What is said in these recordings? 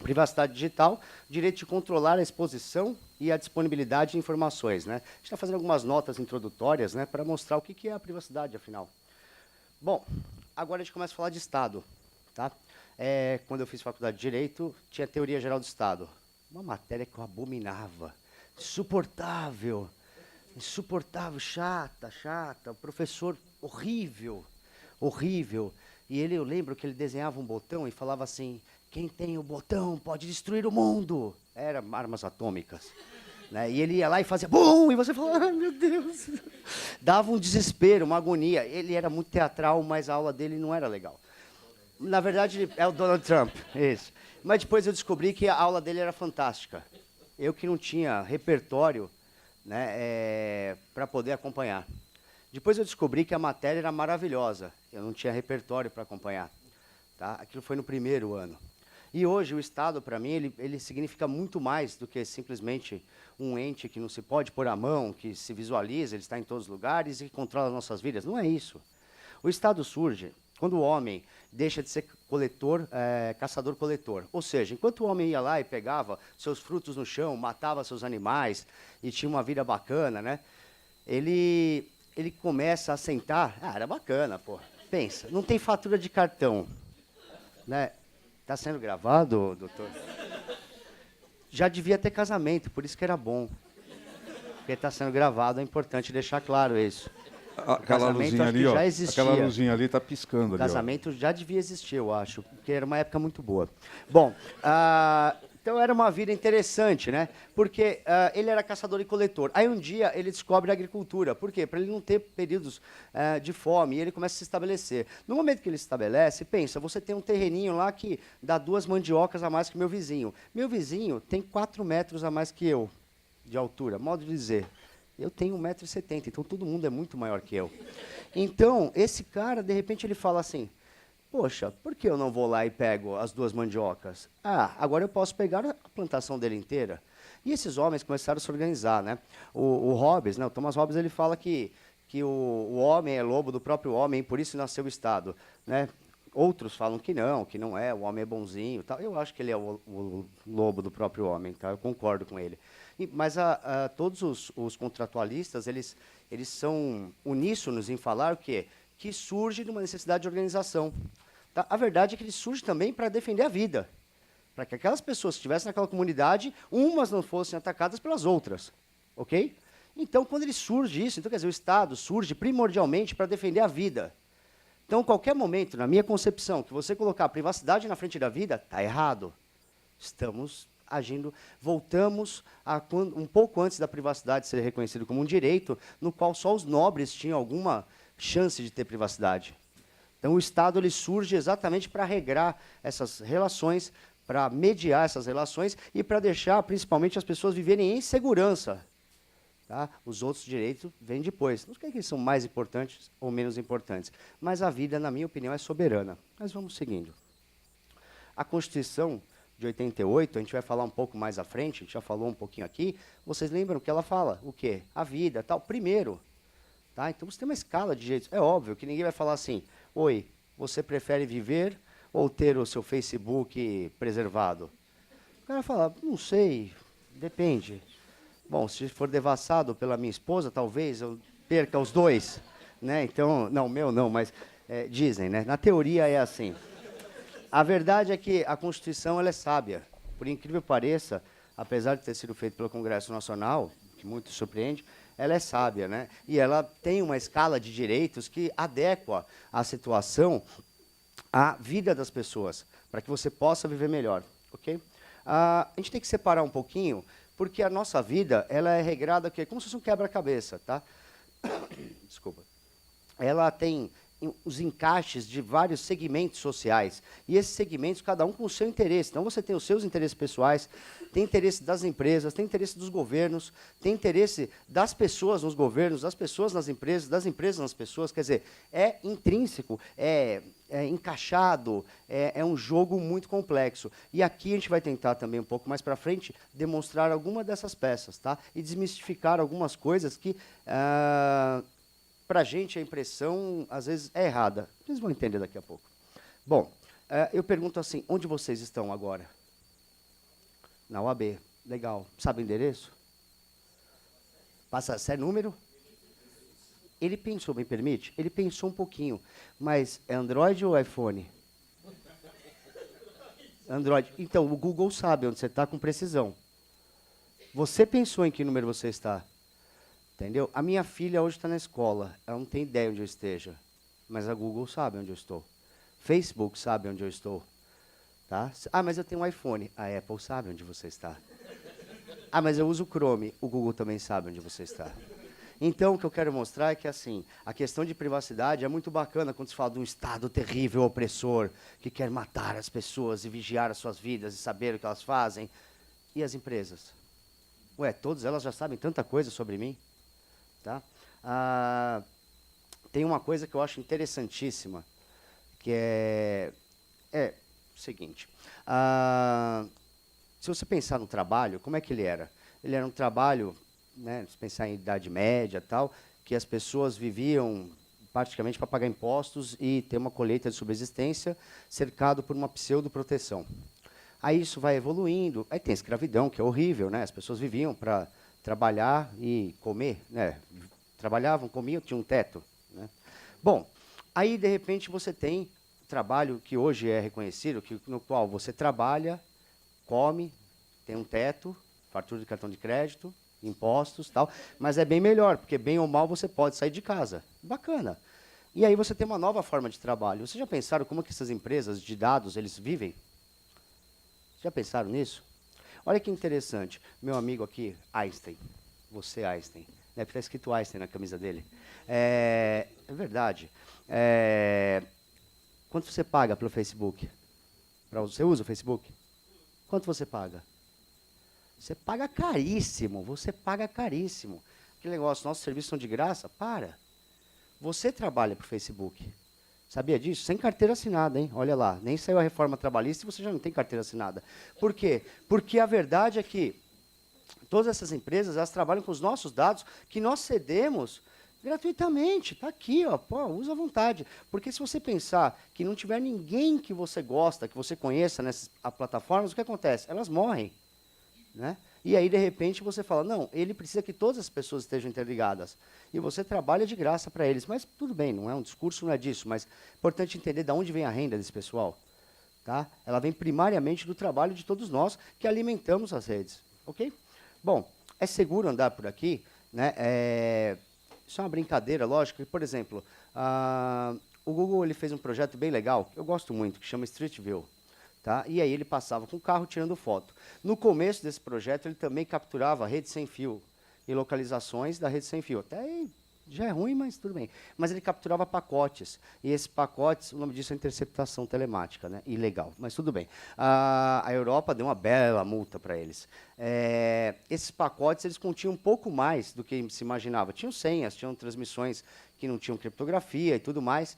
Privacidade digital, direito de controlar a exposição e a disponibilidade de informações, né? A gente está fazendo algumas notas introdutórias, né, para mostrar o que é a privacidade, afinal. Bom, agora a gente começa a falar de Estado, tá? Quando eu fiz faculdade de Direito, tinha Teoria Geral do Estado. Uma matéria que eu abominava, insuportável, insuportável, chata, o professor horrível, horrível. E ele, eu lembro que ele desenhava um botão e falava assim: quem tem o botão pode destruir o mundo. Era armas atômicas. Né? E ele ia lá e fazia BUM! E você falava, ai meu Deus. Dava um desespero, uma agonia. Ele era muito teatral, mas a aula dele não era legal. Na verdade, é o Donald Trump, isso. Mas depois eu descobri que a aula dele era fantástica. Eu que não tinha repertório, né, para poder acompanhar. Depois eu descobri que a matéria era maravilhosa. Eu não tinha repertório para acompanhar. Tá? Aquilo foi no primeiro ano. E hoje o Estado, para mim, ele significa muito mais do que simplesmente um ente que não se pode pôr a mão, que se visualiza, ele está em todos os lugares e que controla as nossas vidas. Não é isso. O Estado surge quando o homem deixa de ser caçador-coletor. Ou seja, enquanto o homem ia lá e pegava seus frutos no chão, matava seus animais e tinha uma vida bacana, né? Ele começa a sentar. Ah, era bacana, pô. Pensa, não tem fatura de cartão, né? Está sendo gravado, doutor? Já devia ter casamento, por isso que era bom. Porque está sendo gravado, é importante deixar claro isso. Aquela luzinha ali, ó. Aquela luzinha ali está piscando. O casamento já devia existir, eu acho, porque era uma época muito boa. Bom, então era uma vida interessante, né? Porque ele era caçador e coletor. Aí um dia ele descobre a agricultura. Por quê? Para ele não ter períodos de fome. E ele começa a se estabelecer. No momento que ele se estabelece, pensa, você tem um terreninho lá que dá 2 mandiocas a mais que meu vizinho. Meu vizinho tem 4 metros a mais que eu, de altura, modo de dizer. Eu tenho 1,70 m, então todo mundo é muito maior que eu. Então, esse cara, de repente, ele fala assim, poxa, por que eu não vou lá e pego as 2 mandiocas? Ah, agora eu posso pegar a plantação dele inteira. E esses homens começaram a se organizar, né? O Hobbes, né, o Thomas Hobbes, ele fala que o homem é lobo do próprio homem, por isso nasceu o Estado, né? Outros falam que não é, o homem é bonzinho, tal. Eu acho que ele é o lobo do próprio homem, tá? Eu concordo com ele. Mas todos os contratualistas, eles são uníssonos em falar o quê? Que surge de uma necessidade de organização. Tá? A verdade é que ele surge também para defender a vida, para que aquelas pessoas que estivessem naquela comunidade, umas não fossem atacadas pelas outras. Ok? Então, quando ele surge isso, então, quer dizer, o Estado surge primordialmente para defender a vida. Então, qualquer momento, na minha concepção, que você colocar a privacidade na frente da vida, está errado. Estamos agindo, voltamos um pouco antes da privacidade ser reconhecida como um direito, no qual só os nobres tinham alguma chance de ter privacidade. Então, o Estado ele surge exatamente para regrar essas relações, para mediar essas relações e para deixar, principalmente, as pessoas viverem em segurança. Tá? Os outros direitos vêm depois. Não sei que eles são mais importantes ou menos importantes, mas a vida, na minha opinião, é soberana. Mas vamos seguindo. A Constituição de 88, a gente vai falar um pouco mais à frente, a gente já falou um pouquinho aqui, vocês lembram que ela fala o quê? A vida, tal, primeiro. Tá? Então, você tem uma escala de direitos. É óbvio que ninguém vai falar assim, oi, você prefere viver ou ter o seu Facebook preservado? O cara fala, não sei, depende. Bom, se for devassado pela minha esposa, talvez eu perca os dois. Né? Então, não, meu não, mas dizem, né? Na teoria é assim. A verdade é que a Constituição ela é sábia. Por incrível que pareça, apesar de ter sido feita pelo Congresso Nacional, que muito surpreende, ela é sábia, né? E ela tem uma escala de direitos que adequa a situação à vida das pessoas, para que você possa viver melhor, ok? A gente tem que separar um pouquinho, porque a nossa vida ela é regrada como se fosse um quebra-cabeça, tá? Desculpa. Ela tem os encaixes de vários segmentos sociais. E esses segmentos, cada um com o seu interesse. Então, você tem os seus interesses pessoais, tem interesse das empresas, tem interesse dos governos, tem interesse das pessoas nos governos, das pessoas nas empresas, das empresas nas pessoas. Quer dizer, é intrínseco, é encaixado, é um jogo muito complexo. E aqui a gente vai tentar também, um pouco mais para frente, demonstrar alguma dessas peças, tá? E desmistificar algumas coisas que... para a gente, a impressão, às vezes, é errada. Vocês vão entender daqui a pouco. Bom, eu pergunto assim, onde vocês estão agora? Na UAB. Legal. Sabe o endereço? Passa, se é número? Ele pensou, me permite? Ele pensou um pouquinho. Mas é Android ou iPhone? Android. Então, o Google sabe onde você está com precisão. Você pensou em que número você está? Entendeu? A minha filha hoje está na escola. Ela não tem ideia onde eu esteja. Mas a Google sabe onde eu estou. Facebook sabe onde eu estou. Tá? Ah, mas eu tenho um iPhone. A Apple sabe onde você está. Ah, mas eu uso o Chrome. O Google também sabe onde você está. Então, o que eu quero mostrar é que, assim, a questão de privacidade é muito bacana quando se fala de um Estado terrível, opressor, que quer matar as pessoas e vigiar as suas vidas e saber o que elas fazem. E as empresas? Ué, todas elas já sabem tanta coisa sobre mim. Tá? Tem uma coisa que eu acho interessantíssima, que é o seguinte. Se você pensar no trabalho, como é que ele era? Ele era um trabalho, né, se pensar em Idade Média e tal, que as pessoas viviam praticamente para pagar impostos e ter uma colheita de subsistência cercado por uma pseudo-proteção. Aí isso vai evoluindo, aí tem a escravidão, que é horrível, né? As pessoas viviam para trabalhar e comer, né? Trabalhavam, comiam, tinham um teto, né? Bom, aí de repente você tem trabalho que hoje é reconhecido, no qual você trabalha, come, tem um teto, fatura de cartão de crédito, impostos, tal, mas é bem melhor, porque bem ou mal você pode sair de casa. Bacana. E aí você tem uma nova forma de trabalho. Vocês já pensaram como que essas empresas de dados, eles vivem? Já pensaram nisso? Olha que interessante. Meu amigo aqui, Einstein. Você, Einstein. Né, porque está escrito Einstein na camisa dele. É verdade. Quanto você paga pelo Facebook? Você usa o Facebook? Quanto você paga? Você paga caríssimo. Você paga caríssimo. Aquele negócio, nossos serviços são de graça? Para. Você trabalha para o Facebook. Sabia disso? Sem carteira assinada, hein? Olha lá, nem saiu a reforma trabalhista e você já não tem carteira assinada. Por quê? Porque a verdade é que todas essas empresas, elas trabalham com os nossos dados que nós cedemos gratuitamente. Está aqui, ó, pô, usa à vontade. Porque se você pensar que não tiver ninguém que você gosta, que você conheça nessas plataformas, o que acontece? Elas morrem, né? E aí, de repente, você fala, não, ele precisa que todas as pessoas estejam interligadas. E você trabalha de graça para eles. Mas tudo bem, não é um discurso, não é disso. Mas é importante entender de onde vem a renda desse pessoal. Tá? Ela vem primariamente do trabalho de todos nós que alimentamos as redes. Ok? Bom, é seguro andar por aqui, né? Isso é uma brincadeira, lógico. Por exemplo, o Google ele fez um projeto bem legal, que eu gosto muito, que chama Street View. Tá? E aí ele passava com o carro tirando foto. No começo desse projeto, ele também capturava a rede sem fio e localizações da rede sem fio. Até aí já é ruim, mas tudo bem. Mas ele capturava pacotes. E esses pacotes, o nome disso é interceptação telemática, né? Ilegal, mas tudo bem. A Europa deu uma bela multa para eles. Esses pacotes eles continham um pouco mais do que se imaginava. Tinham senhas, tinham transmissões que não tinham criptografia e tudo mais.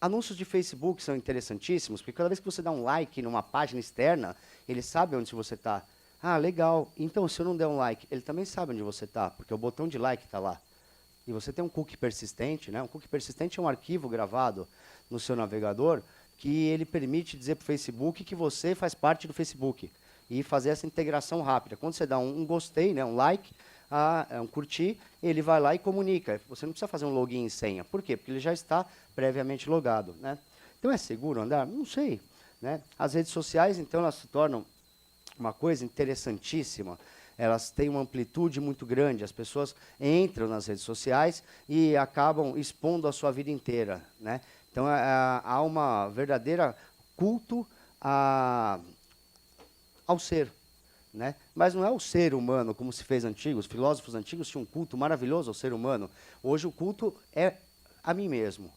Anúncios de Facebook são interessantíssimos, porque cada vez que você dá um like numa página externa, ele sabe onde você está. Ah, legal. Então, se eu não der um like, ele também sabe onde você está, porque o botão de like está lá. E você tem um cookie persistente, né? Um cookie persistente é um arquivo gravado no seu navegador que ele permite dizer para o Facebook que você faz parte do Facebook e fazer essa integração rápida. Quando você dá um gostei, né, um like, um curtir, ele vai lá e comunica. Você não precisa fazer um login e senha. Por quê? Porque ele já está previamente logado, né? Então, é seguro andar? Não sei, né? As redes sociais, então, elas se tornam uma coisa interessantíssima. Elas têm uma amplitude muito grande. As pessoas entram nas redes sociais e acabam expondo a sua vida inteira, né? Então, há uma verdadeira culto ao ser, né? Mas não é o ser humano como se fez antigos. Os filósofos antigos tinham um culto maravilhoso ao ser humano. Hoje o culto é a mim mesmo.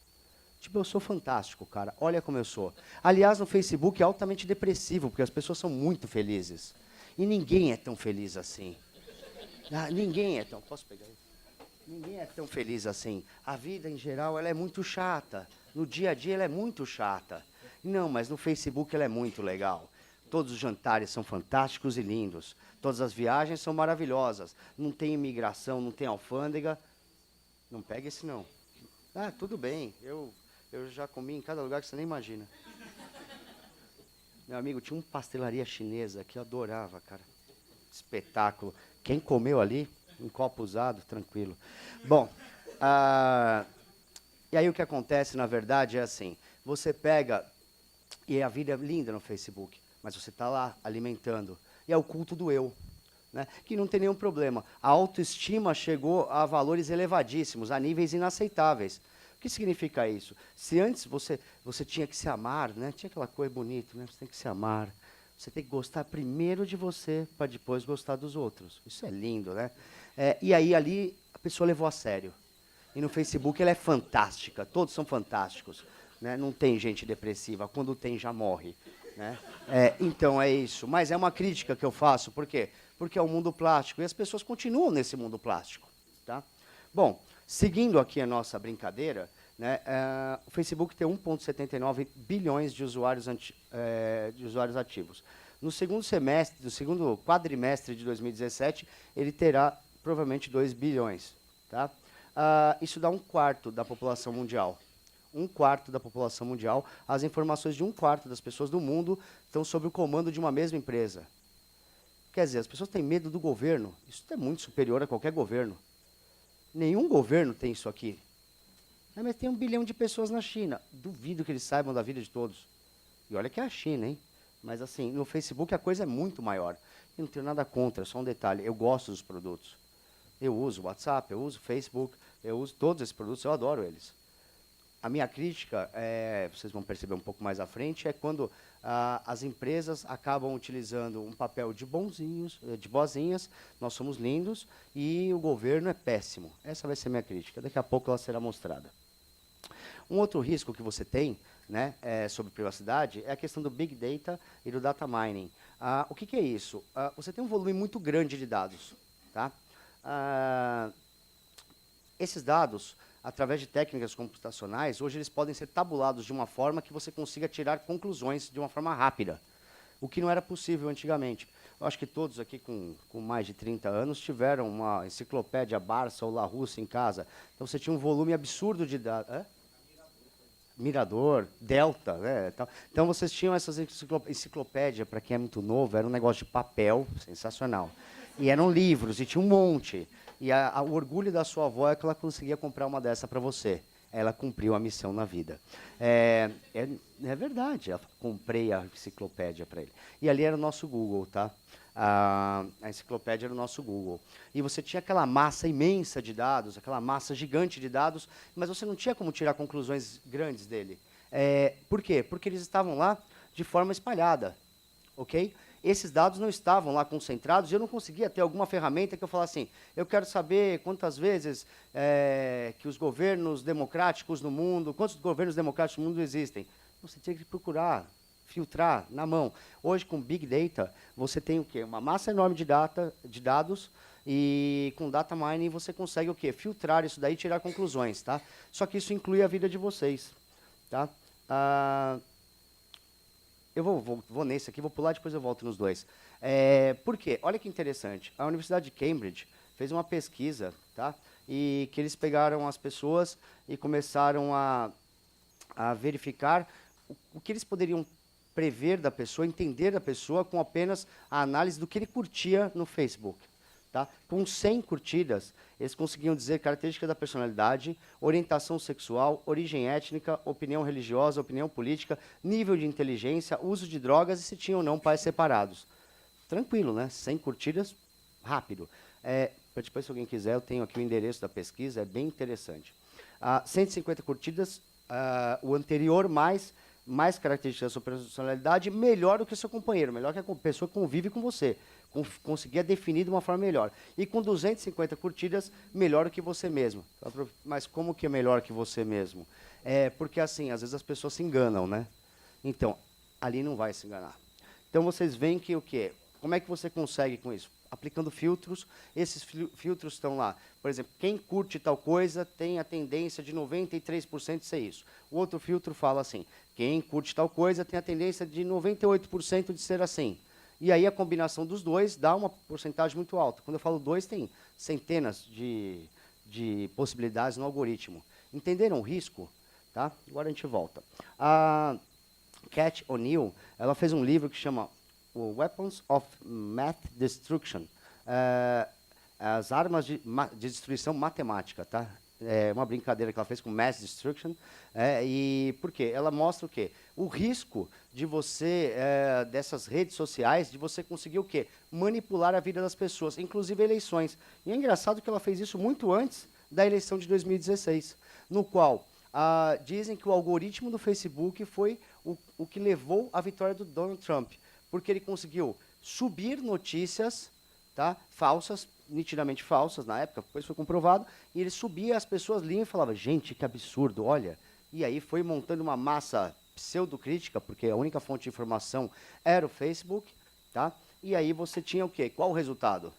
Tipo, eu sou fantástico, cara. Olha como eu sou. Aliás, no Facebook é altamente depressivo, porque as pessoas são muito felizes. E ninguém é tão feliz assim. Ninguém é tão... Posso pegar isso? Ninguém é tão feliz assim. A vida, em geral, ela é muito chata. No dia a dia, ela é muito chata. Não, mas no Facebook ela é muito legal. Todos os jantares são fantásticos e lindos. Todas as viagens são maravilhosas. Não tem imigração, não tem alfândega. Não pega esse, não. Tudo bem. Eu já comi em cada lugar que você nem imagina. Meu amigo, tinha uma pastelaria chinesa que eu adorava, cara. Espetáculo. Quem comeu ali, um copo usado, tranquilo. Bom, e aí o que acontece, na verdade, é assim, você pega, e a vida é linda no Facebook, mas você está lá alimentando, e é o culto do eu, né, que não tem nenhum problema. A autoestima chegou a valores elevadíssimos, a níveis inaceitáveis. O que significa isso? Se antes você tinha que se amar, né, tinha aquela coisa bonita, né, você tem que se amar, você tem que gostar primeiro de você, para depois gostar dos outros. Isso é lindo, né? E aí ali a pessoa levou a sério. E no Facebook ela é fantástica, todos são fantásticos. Né? Não tem gente depressiva, quando tem já morre. Né? Então é isso. Mas é uma crítica que eu faço, por quê? Porque é um mundo plástico e as pessoas continuam nesse mundo plástico. Tá? Bom, seguindo aqui a nossa brincadeira, né, o Facebook tem 1,79 bilhões de usuários ativos. No segundo quadrimestre de 2017, ele terá provavelmente 2 bilhões. Tá? Isso dá 1/4 da população mundial. 1/4 da população mundial. As informações de 1/4 das pessoas do mundo estão sob o comando de uma mesma empresa. Quer dizer, as pessoas têm medo do governo. Isso é muito superior a qualquer governo. Nenhum governo tem isso aqui. Mas tem 1 bilhão de pessoas na China. Duvido que eles saibam da vida de todos. E olha que é a China, hein? Mas assim, no Facebook a coisa é muito maior. Eu não tenho nada contra, só um detalhe. Eu gosto dos produtos. Eu uso o WhatsApp, eu uso o Facebook, eu uso todos esses produtos, eu adoro eles. A minha crítica, vocês vão perceber um pouco mais à frente, é quando as empresas acabam utilizando um papel de bonzinhos, de boazinhas, nós somos lindos, e o governo é péssimo. Essa vai ser a minha crítica, daqui a pouco ela será mostrada. Um outro risco que você tem, né, sobre privacidade é a questão do Big Data e do Data Mining. O que é isso? Você tem um volume muito grande de dados. Tá? Esses dados, através de técnicas computacionais, hoje eles podem ser tabulados de uma forma que você consiga tirar conclusões de uma forma rápida, o que não era possível antigamente. Eu acho que todos aqui com mais de 30 anos tiveram uma enciclopédia Barça ou Larousse em casa. Então você tinha um volume absurdo de dados. Mirador, Delta, né? Então vocês tinham essas enciclopédias, para quem é muito novo, era um negócio de papel, sensacional. E eram livros, e tinha um monte. E o orgulho da sua avó é que ela conseguia comprar uma dessa para você. Ela cumpriu a missão na vida. É verdade, eu comprei a enciclopédia para ele. E ali era o nosso Google, tá? A enciclopédia era o nosso Google. E você tinha aquela massa imensa de dados, aquela massa gigante de dados, mas você não tinha como tirar conclusões grandes dele. Por quê? Porque eles estavam lá de forma espalhada, ok? Esses dados não estavam lá concentrados e eu não conseguia ter alguma ferramenta que eu falasse assim, eu quero saber quantas vezes que os governos democráticos no mundo, quantos governos democráticos no mundo existem. Você tinha que procurar, filtrar na mão. Hoje, com Big Data, você tem o quê? Uma massa enorme de dados e com Data Mining você consegue o quê? Filtrar isso daí e tirar conclusões. Tá? Só que isso inclui a vida de vocês. Tá? Eu vou nesse aqui, vou pular, depois eu volto nos dois. Por quê? Olha que interessante. A Universidade de Cambridge fez uma pesquisa, tá? E que eles pegaram as pessoas e começaram a verificar o que eles poderiam prever da pessoa, entender da pessoa com apenas a análise do que ele curtia no Facebook. Tá? Com 100 curtidas, eles conseguiam dizer características da personalidade, orientação sexual, origem étnica, opinião religiosa, opinião política, nível de inteligência, uso de drogas e se tinham ou não pais separados. Tranquilo, né? 100 curtidas, rápido. Depois, se alguém quiser, eu tenho aqui o endereço da pesquisa, é bem interessante. 150 curtidas, o anterior mais características da sua personalidade, melhor do que o seu companheiro, melhor que a pessoa que convive com você. Conseguia definir de uma forma melhor. E com 250 curtidas, melhor do que você mesmo. Mas como que é melhor que você mesmo? Porque, assim, às vezes as pessoas se enganam, né? Então, ali não vai se enganar. Então, vocês veem que o quê? Como é que você consegue com isso? Aplicando filtros. Esses filtros estão lá. Por exemplo, quem curte tal coisa tem a tendência de 93% de ser isso. O outro filtro fala assim, quem curte tal coisa tem a tendência de 98% de ser assim. E aí a combinação dos dois dá uma porcentagem muito alta. Quando eu falo dois, tem centenas de possibilidades no algoritmo. Entenderam o risco? Tá? Agora a gente volta. O Cat O'Neill, ela fez um livro que chama Weapons of Math Destruction, as armas de destruição matemática, tá? É uma brincadeira que ela fez com Mass Destruction. E por quê? Ela mostra o quê? O risco de você, dessas redes sociais, de você conseguir o quê? Manipular a vida das pessoas, inclusive eleições. E é engraçado que ela fez isso muito antes da eleição de 2016, no qual dizem que o algoritmo do Facebook foi o que levou à vitória do Donald Trump, porque ele conseguiu subir notícias, tá, falsas, nitidamente falsas na época, depois foi comprovado, e ele subia, as pessoas liam e falavam, gente, que absurdo, olha. E aí foi montando uma massa pseudocrítica, porque a única fonte de informação era o Facebook, tá? E aí você tinha o quê? Qual o resultado?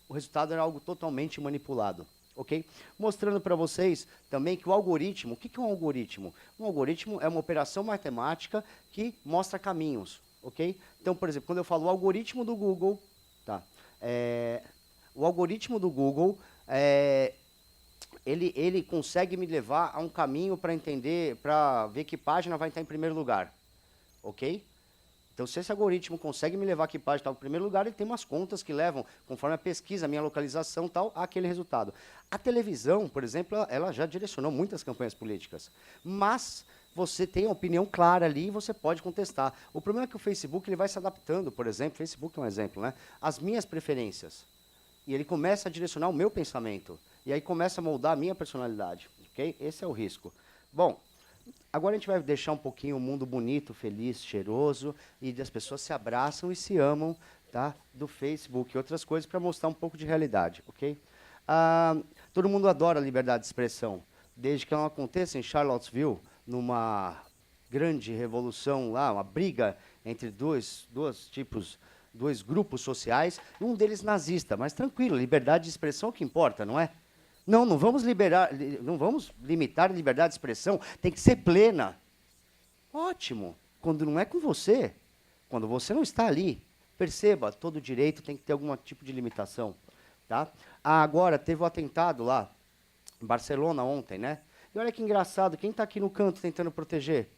O resultado era algo totalmente manipulado, ok? Mostrando para vocês também que o algoritmo, o que é um algoritmo? Um algoritmo é uma operação matemática que mostra caminhos, ok? Então, por exemplo, quando eu falo o algoritmo do Google, tá? O algoritmo do Google, ele consegue me levar a um caminho para entender, para ver que página vai estar em primeiro lugar, ok? Então, se esse algoritmo consegue me levar que página está em primeiro lugar, ele tem umas contas que levam, conforme a pesquisa, a minha localização tal, àquele resultado. A televisão, por exemplo, ela já direcionou muitas campanhas políticas, mas você tem a opinião clara ali e você pode contestar. O problema é que o Facebook ele vai se adaptando, por exemplo, Facebook é um exemplo, né? Às minhas preferências. E ele começa a direcionar o meu pensamento. E aí começa a moldar a minha personalidade. Ok? Esse é o risco. Bom, agora a gente vai deixar um pouquinho o mundo bonito, feliz, cheiroso, e as pessoas se abraçam e se amam, tá? Do Facebook e outras coisas para mostrar um pouco de realidade. Ok? Todo mundo adora a liberdade de expressão. Desde que ela não aconteça em Charlottesville, numa grande revolução lá, uma briga entre dois grupos sociais, um deles nazista, mas tranquilo, liberdade de expressão é o que importa, não é? Não vamos limitar a liberdade de expressão, tem que ser plena. Ótimo, quando não é com você, quando você não está ali, perceba, todo direito tem que ter algum tipo de limitação, tá? Agora, teve o atentado lá, em Barcelona ontem, né? E olha que engraçado, quem está aqui no canto tentando proteger?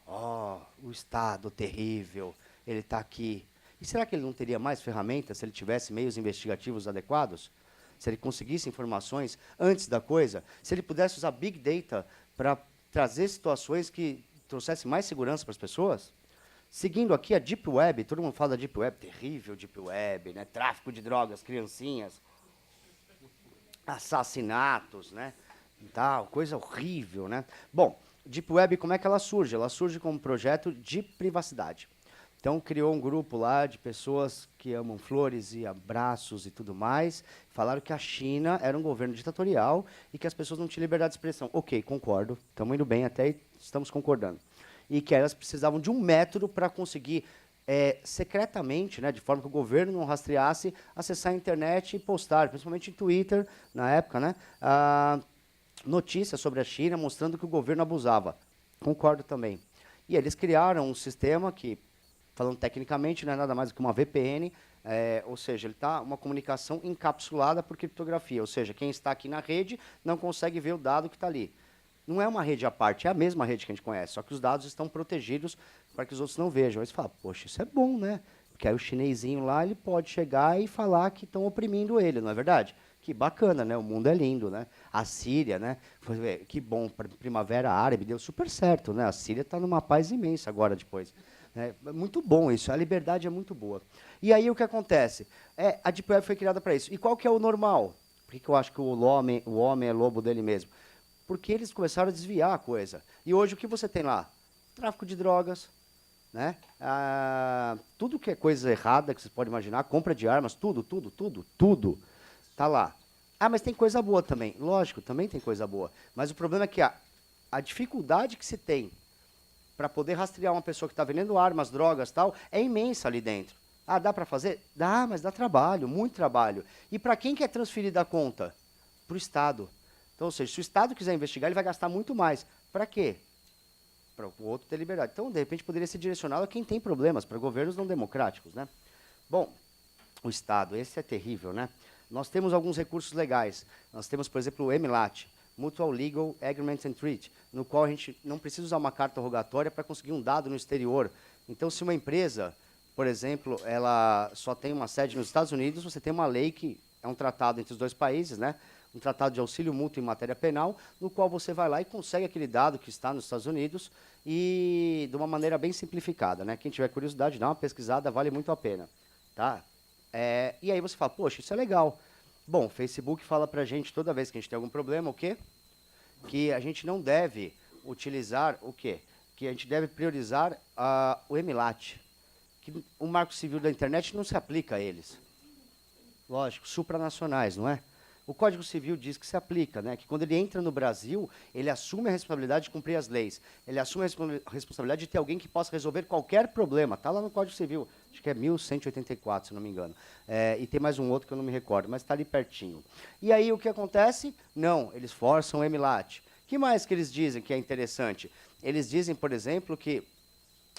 O Estado terrível, ele está aqui. E será que ele não teria mais ferramentas se ele tivesse meios investigativos adequados? Se ele conseguisse informações antes da coisa? Se ele pudesse usar Big Data para trazer situações que trouxessem mais segurança para as pessoas? Seguindo aqui a Deep Web, todo mundo fala da Deep Web, terrível Deep Web, né? Tráfico de drogas, criancinhas, assassinatos, né? Tal, coisa horrível, né? Bom, Deep Web, como é que ela surge? Ela surge como um projeto de privacidade. Então, criou um grupo lá de pessoas que amam flores e abraços e tudo mais. Falaram que a China era um governo ditatorial e que as pessoas não tinham liberdade de expressão. Ok, concordo. Estamos indo bem, até aí estamos concordando. E que elas precisavam de um método para conseguir, secretamente, né, de forma que o governo não rastreasse, acessar a internet e postar, principalmente em Twitter, na época, né, notícias sobre a China mostrando que o governo abusava. Concordo também. E eles criaram um sistema que, falando tecnicamente, não é nada mais do que uma VPN, ou seja, ele está uma comunicação encapsulada por criptografia, ou seja, quem está aqui na rede não consegue ver o dado que está ali. Não é uma rede à parte, é a mesma rede que a gente conhece, só que os dados estão protegidos para que os outros não vejam. Aí você fala, poxa, isso é bom, né? Porque aí o chinesinho lá, ele pode chegar e falar que estão oprimindo ele, não é verdade? Que bacana, né? O mundo é lindo, né? A Síria, né? Que bom, Primavera Árabe, deu super certo, né? A Síria está numa paz imensa agora, depois. É muito bom isso, a liberdade é muito boa. E aí o que acontece? A Deep Web foi criada para isso. E qual que é o normal? Por que eu acho que o homem é lobo dele mesmo? Porque eles começaram a desviar a coisa. E hoje o que você tem lá? Tráfico de drogas, né? Tudo que é coisa errada que você pode imaginar, compra de armas, tudo. Tá lá. Mas tem coisa boa também. Lógico, também tem coisa boa. Mas o problema é que a dificuldade que se tem para poder rastrear uma pessoa que está vendendo armas, drogas e tal, é imensa ali dentro. Dá para fazer? Dá, mas dá trabalho, muito trabalho. E para quem quer transferir da conta? Para o Estado. Então, ou seja, se o Estado quiser investigar, ele vai gastar muito mais. Para quê? Para o outro ter liberdade. Então, de repente, poderia ser direcionado a quem tem problemas, para governos não democráticos, né? Bom, o Estado, esse é terrível, né? Nós temos alguns recursos legais. Nós temos, por exemplo, o EMLAT. Mutual Legal Agreement and Treaty, no qual a gente não precisa usar uma carta rogatória para conseguir um dado no exterior. Então, se uma empresa, por exemplo, ela só tem uma sede nos Estados Unidos, você tem uma lei que é um tratado entre os dois países, né? Um tratado de auxílio mútuo em matéria penal, no qual você vai lá e consegue aquele dado que está nos Estados Unidos e de uma maneira bem simplificada, né? Quem tiver curiosidade, dá uma pesquisada, vale muito a pena, tá? E aí você fala, poxa, isso é legal. Bom, o Facebook fala pra gente toda vez que a gente tem algum problema, o quê? Que a gente não deve utilizar o quê? Que a gente deve priorizar o EMILAT, que o Marco Civil da internet não se aplica a eles. Lógico, supranacionais, não é? O Código Civil diz que se aplica, né? Que quando ele entra no Brasil, ele assume a responsabilidade de cumprir as leis. Ele assume a responsabilidade de ter alguém que possa resolver qualquer problema. Está lá no Código Civil, acho que é 1184, se não me engano. E tem mais um outro que eu não me recordo, mas está ali pertinho. E aí o que acontece? Não, eles forçam o EMILAT. O que mais que eles dizem que é interessante? Eles dizem, por exemplo, que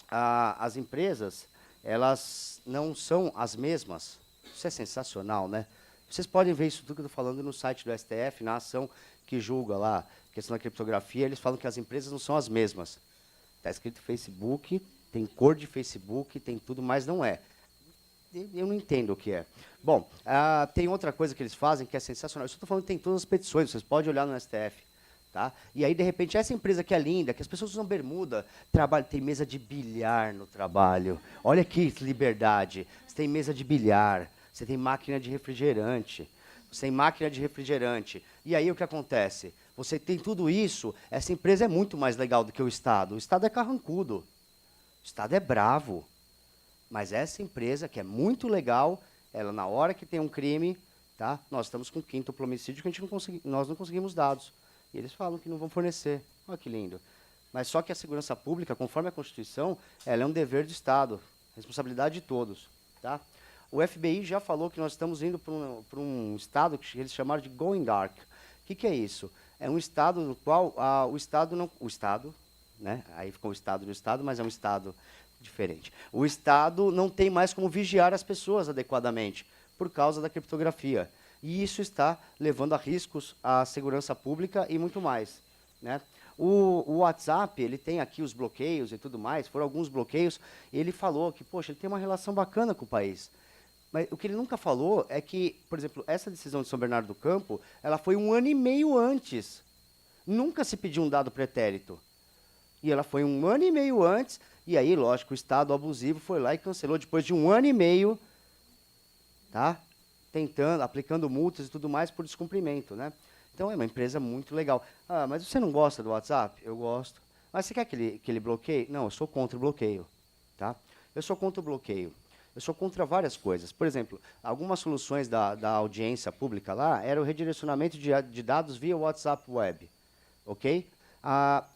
as empresas, elas não são as mesmas. Isso é sensacional, né? Vocês podem ver isso tudo que eu estou falando no site do STF, na ação que julga lá a questão da criptografia, eles falam que as empresas não são as mesmas. Está escrito Facebook, tem cor de Facebook, tem tudo, mas não é. Eu não entendo o que é. Bom, tem outra coisa que eles fazem que é sensacional. Eu estou falando que tem todas as petições, vocês podem olhar no STF. Tá? E aí, de repente, essa empresa que é linda, que as pessoas usam bermuda, tem mesa de bilhar no trabalho. Olha que liberdade. Você tem mesa de bilhar. Você tem máquina de refrigerante. Você tem máquina de refrigerante. E aí o que acontece? Você tem tudo isso, essa empresa é muito mais legal do que o Estado. O Estado é carrancudo. O Estado é bravo. Mas essa empresa, que é muito legal, ela, na hora que tem um crime, tá? Nós estamos com quíntuplo homicídio que nós não conseguimos dados. E eles falam que não vão fornecer. Olha que lindo. Mas só que a segurança pública, conforme a Constituição, ela é um dever do Estado. Responsabilidade de todos. Tá? O FBI já falou que nós estamos indo para um estado que eles chamaram de going dark. O que é isso? É um estado no qual o Estado não... O Estado, né? Aí ficou o Estado do Estado, mas é um Estado diferente. O Estado não tem mais como vigiar as pessoas adequadamente, por causa da criptografia. E isso está levando a riscos à segurança pública e muito mais. Né? O WhatsApp, ele tem aqui os bloqueios e tudo mais, foram alguns bloqueios, e ele falou que, poxa, ele tem uma relação bacana com o país. Mas o que ele nunca falou é que, por exemplo, essa decisão de São Bernardo do Campo, ela foi 1 ano e meio antes. Nunca se pediu um dado pretérito. E ela foi 1 ano e meio antes, e aí, lógico, o Estado abusivo foi lá e cancelou depois de 1 ano e meio, tá? Aplicando multas e tudo mais por descumprimento, né? Então, é uma empresa muito legal. Ah, mas você não gosta do WhatsApp? Eu gosto. Mas você quer que ele bloqueie? Não, eu sou contra o bloqueio, tá? Eu sou contra o bloqueio. Eu sou contra várias coisas. Por exemplo, algumas soluções da audiência pública lá era o redirecionamento de dados via WhatsApp Web, ok?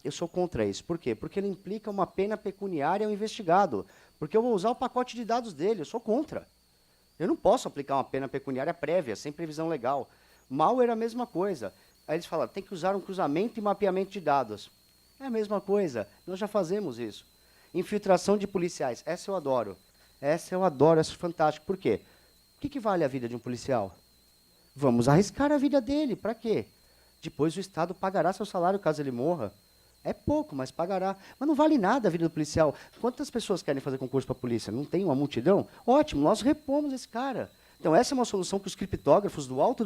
Eu sou contra isso. Por quê? Porque ele implica uma pena pecuniária ao investigado. Porque eu vou usar o pacote de dados dele, eu sou contra. Eu não posso aplicar uma pena pecuniária prévia, sem previsão legal. Malware é a mesma coisa. Aí eles falam, tem que usar um cruzamento e mapeamento de dados. É a mesma coisa, nós já fazemos isso. Infiltração de policiais, essa eu adoro. Essa é fantástico. Por quê? O que vale a vida de um policial? Vamos arriscar a vida dele, para quê? Depois o Estado pagará seu salário caso ele morra. É pouco, mas pagará. Mas não vale nada a vida do policial. Quantas pessoas querem fazer concurso para a polícia? Não tem uma multidão? Ótimo, nós repomos esse cara. Então, essa é uma solução que os criptógrafos, do alto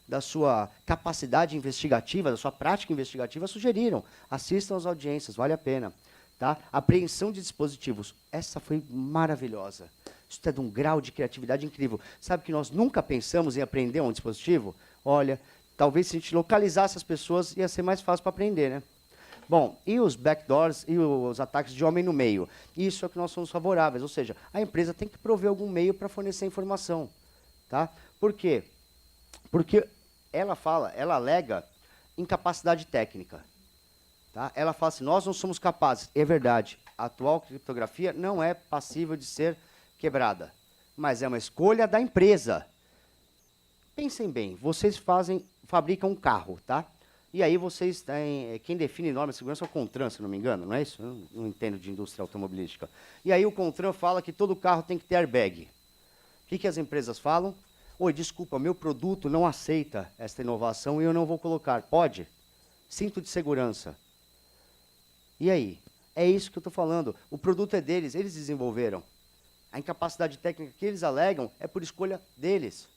da sua capacidade investigativa, da sua prática investigativa, sugeriram. Assistam às audiências, vale a pena. Tá? Apreensão de dispositivos. Essa foi maravilhosa. Isso é de um grau de criatividade incrível. Sabe que nós nunca pensamos em apreender um dispositivo? Olha, talvez se a gente localizasse as pessoas, ia ser mais fácil para aprender, né? Bom, e os backdoors e os ataques de homem no meio? Isso é o que nós somos favoráveis, ou seja, a empresa tem que prover algum meio para fornecer informação. Tá? Por quê? Porque ela alega incapacidade técnica. Tá? Ela fala assim, nós não somos capazes. É verdade, a atual criptografia não é passível de ser quebrada, mas é uma escolha da empresa. Pensem bem, vocês fabricam um carro, tá? E aí vocês têm, quem define norma de segurança é o CONTRAN, se não me engano, não é isso? Eu não entendo de indústria automobilística. E aí o CONTRAN fala que todo carro tem que ter airbag. O que as empresas falam? Oi, desculpa, meu produto não aceita esta inovação e eu não vou colocar. Pode? cinto de segurança. E aí? É isso que eu estou falando. O produto é deles, eles desenvolveram. A incapacidade técnica que eles alegam é por escolha deles.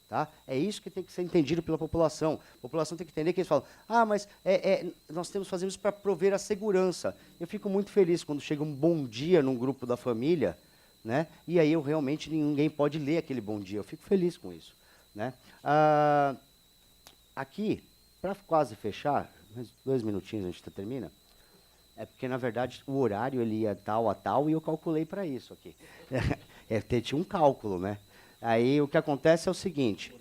Tá? É isso que tem que ser entendido pela população. A população tem que entender que eles falam, mas nós temos que fazer isso para prover a segurança. Eu fico muito feliz quando chega um bom dia num grupo da família, né? E aí realmente ninguém pode ler aquele bom dia. Eu fico feliz com isso. Né? Aqui, para quase fechar, 2 minutinhos a gente termina, é porque, na verdade, o horário ele ia tal a tal e eu calculei para isso aqui. Tinha um cálculo, né? Aí o que acontece é o seguinte.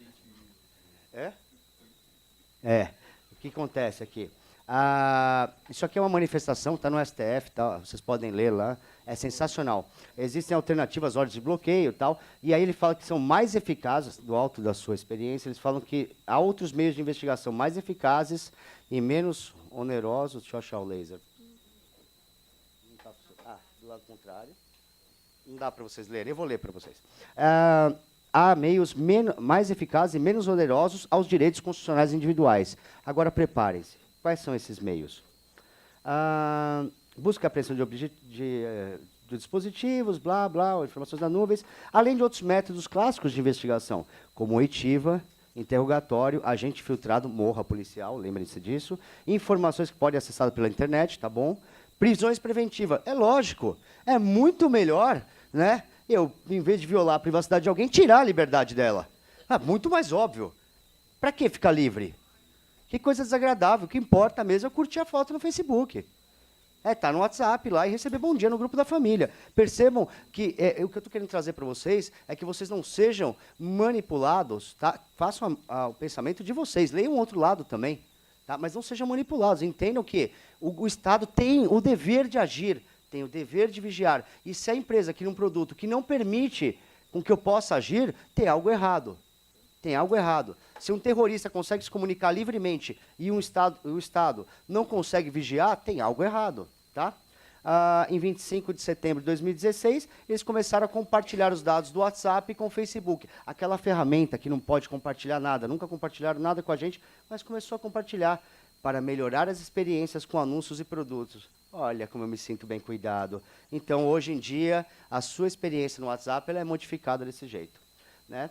O que acontece aqui? Isso aqui é uma manifestação, está no STF, tá, vocês podem ler lá, é sensacional. Existem alternativas, ordens de bloqueio e tal, e aí ele fala que são mais eficazes, do alto da sua experiência, eles falam que há outros meios de investigação mais eficazes e menos onerosos. Deixa eu achar o laser. Do lado contrário. Não dá para vocês lerem, eu vou ler para vocês. Há meios mais eficazes e menos onerosos aos direitos constitucionais individuais. Agora, preparem-se. Quais são esses meios? Busca a apreensão de dispositivos, blá, blá, informações das nuvens, além de outros métodos clássicos de investigação, como oitiva, interrogatório, agente filtrado, morra policial, lembrem-se disso, informações que podem ser acessadas pela internet, tá bom? Prisões preventivas. É lógico, é muito melhor, né? Eu, em vez de violar a privacidade de alguém, tirar a liberdade dela. Muito mais óbvio. Para que ficar livre? Que coisa desagradável. O que importa mesmo é curtir a foto no Facebook. Tá no WhatsApp lá e receber bom dia no grupo da família. Percebam que o que eu estou querendo trazer para vocês é que vocês não sejam manipulados, tá? Façam o pensamento de vocês. Leiam o outro lado também. Tá? Mas não sejam manipulados. Entendam que o Estado tem o dever de agir, tem o dever de vigiar. E se a empresa cria um produto que não permite com que eu possa agir, tem algo errado. Tem algo errado. Se um terrorista consegue se comunicar livremente e o Estado não consegue vigiar, tem algo errado. Tá? Em 25 de setembro de 2016, eles começaram a compartilhar os dados do WhatsApp com o Facebook. Aquela ferramenta que não pode compartilhar nada, nunca compartilharam nada com a gente, mas começou a compartilhar para melhorar as experiências com anúncios e produtos. Olha como eu me sinto bem cuidado. Então, hoje em dia, a sua experiência no WhatsApp ela é modificada desse jeito. Né?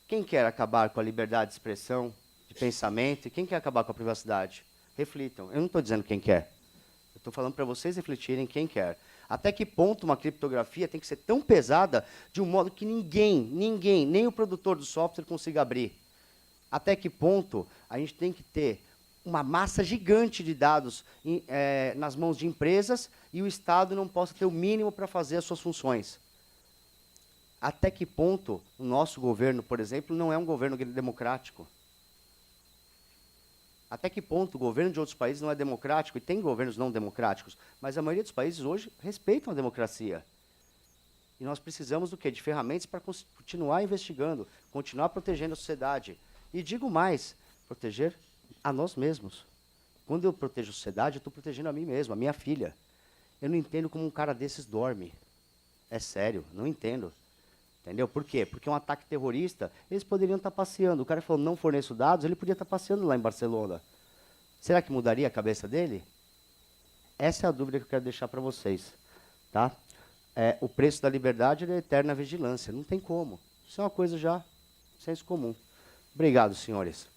Quem quer acabar com a liberdade de expressão, de pensamento, e quem quer acabar com a privacidade? Reflitam. Eu não estou dizendo quem quer. Eu estou falando para vocês refletirem quem quer. Até que ponto uma criptografia tem que ser tão pesada de um modo que ninguém, nem o produtor do software consiga abrir? Até que ponto a gente tem que ter uma massa gigante de dados nas mãos de empresas e o Estado não possa ter o mínimo para fazer as suas funções? Até que ponto o nosso governo, por exemplo, não é um governo democrático? Até que ponto o governo de outros países não é democrático? E tem governos não democráticos, mas a maioria dos países hoje respeitam a democracia. E nós precisamos do quê? De ferramentas para continuar investigando, continuar protegendo a sociedade. E digo mais, proteger a nós mesmos. Quando eu protejo a sociedade, eu estou protegendo a mim mesmo, a minha filha. Eu não entendo como um cara desses dorme. É sério, não entendo. Entendeu? Por quê? Porque um ataque terrorista, eles poderiam estar passeando. O cara falou, não forneço dados, ele podia estar passeando lá em Barcelona. Será que mudaria a cabeça dele? Essa é a dúvida que eu quero deixar para vocês. Tá? O preço da liberdade é a eterna vigilância. Não tem como. Isso é uma coisa já senso comum. Obrigado, senhores.